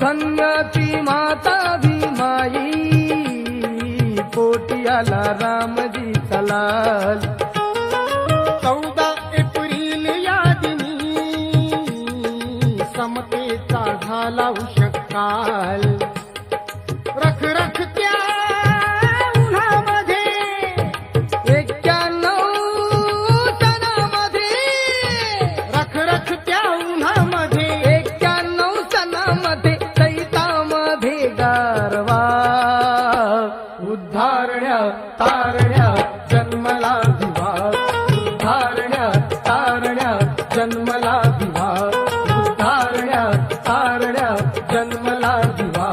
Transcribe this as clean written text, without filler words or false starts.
धन्य ती माता भीमाई, पोटी आला रामजीचा लाल. 14 एप्रिल या दिनी समतेचा झाला उषःकाल. रखरखत्या उन्हामध्ये 91 सणामध्ये, रखरखत्या उन्हामध्ये 91 सणामध्ये चैतामध्ये गारवा. उद्धारण्या तारण्या जन्मला दिवा, उद्धारण्या तारण्या जन्मला दिवा, उद्धारण्या तारण्या जन्मला दिवा.